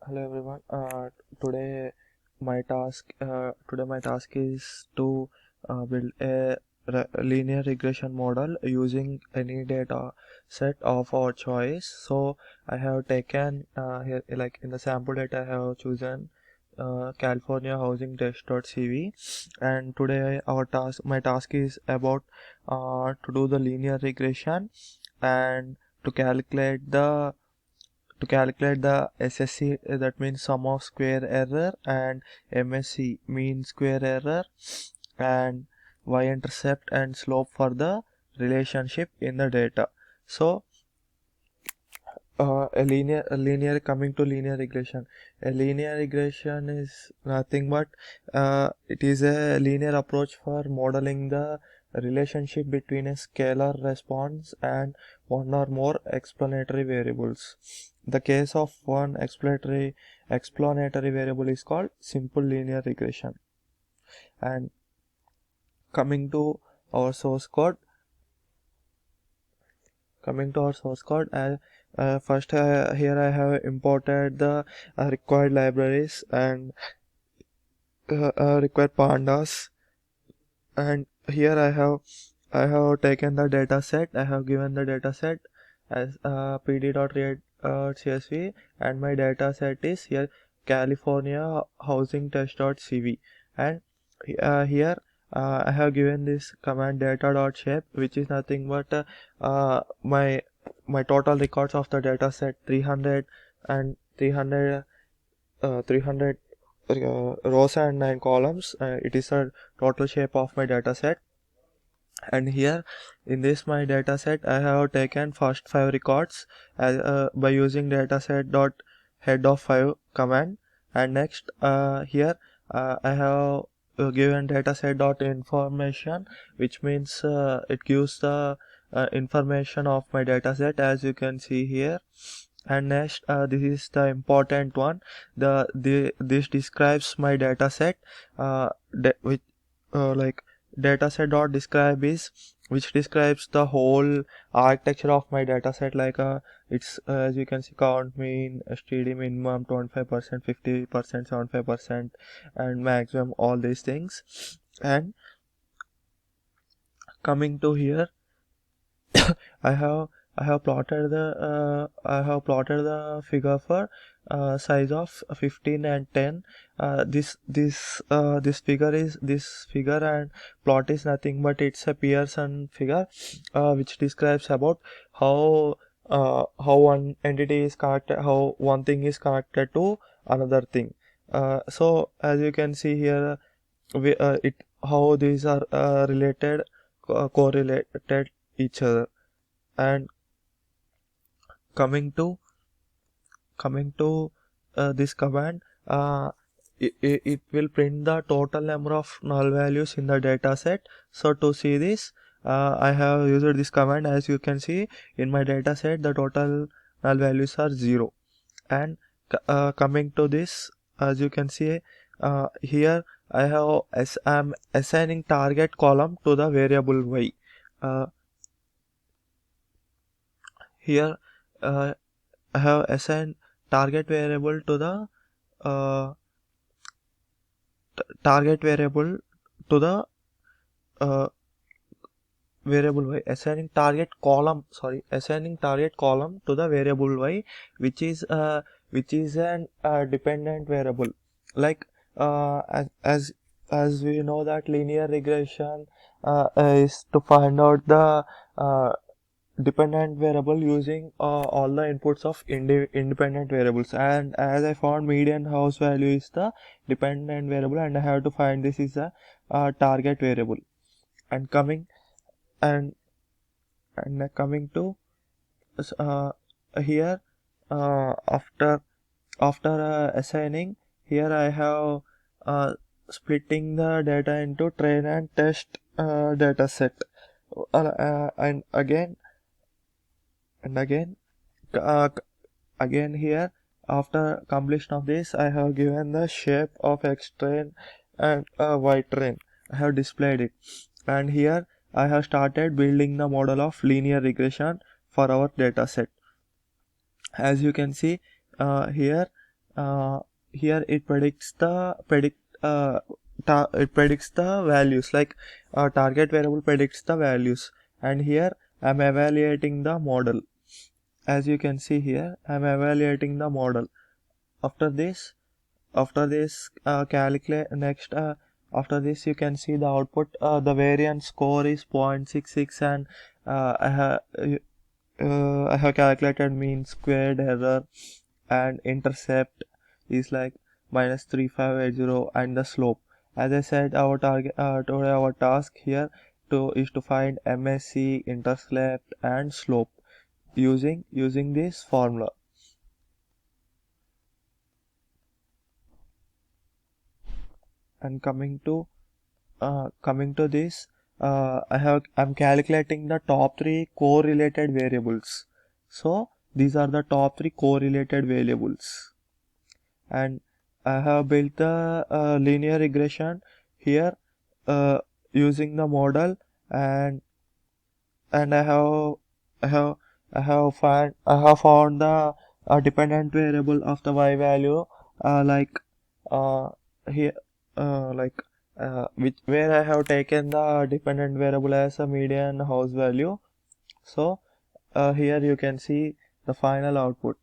Hello everyone. Today my task is to build a linear regression model using any data set of our choice. So I have taken here, like in the sample data, I have chosen California housing test.cv, and today my task is about to do the linear regression and to calculate the SSC, that means sum of square error, and MSE, mean square error, and y-intercept and slope for the relationship in the data. So coming to linear regression. A linear regression is nothing but it is a linear approach for modeling the relationship between a scalar response and one or more explanatory variables. The case of one explanatory variable is called simple linear regression. And coming to our source code, first here I have imported the required libraries and required pandas, and here I have taken the data set. I have given the data set as pd.read.csv, and my data set is here California housing test.cv, and here I have given this command data.shape, which is nothing but my total records of the data set 300 and 300 rows and 9 columns. It is a total shape of my data set, and here in this my data set I have taken first 5 records by using dataset dot head of 5 command, and next here I have given dataset dot information, which means it gives the information of my dataset, as you can see here. And next this is the important one, this describes my dataset, which like dataset dot describe is which describes the whole architecture of my dataset, like it's as you can see, count, mean, std minimum, 25%, 50%, 75%, and maximum, all these things. And coming to here, I have plotted the figure for size of 15 and 10. This figure and plot is nothing but it's a Pearson figure, which describes about how one entity is connected, how one thing is connected to another thing. So as you can see here, it how these are related, correlated each other. And coming to this command, it will print the total number of null values in the data set. So to see this, I have used this command. As you can see, in my data set the total null values are 0. And coming to this, as you can see here, I'm assigning target column to the variable y. Here I have assigned target variable to the uh, target variable to the uh, variable y, assigning target column to the variable y, which is an dependent variable. Like as we know that linear regression is to find out the dependent variable using all the inputs of independent variables, and as I found median house value is the dependent variable, and I have to find this is a target variable. And and coming to uh, here, after assigning, here I have splitting the data into train and test data set, and again uh, again here, after completion of this, I have given the shape of x train and y train. I have displayed it, and here I have started building the model of linear regression for our data set. As you can see here, here it predicts the values, like target variable predicts the values, and here I'm evaluating the model. As you can see here, I'm evaluating the model. After this calculate next after this, you can see the output. The variance score is 0.66, and I have calculated mean squared error, and intercept is like -3580, and the slope. As I said, our target today our task here is to find MSE, intercept, and slope using this formula. And coming to this, I'm calculating the top 3 correlated variables. So these are the top 3 correlated variables, and I have built the linear regression here using the model, and I have found the dependent variable of the y value, like uh, here like where I have taken the dependent variable as a median house value. So here you can see the final output.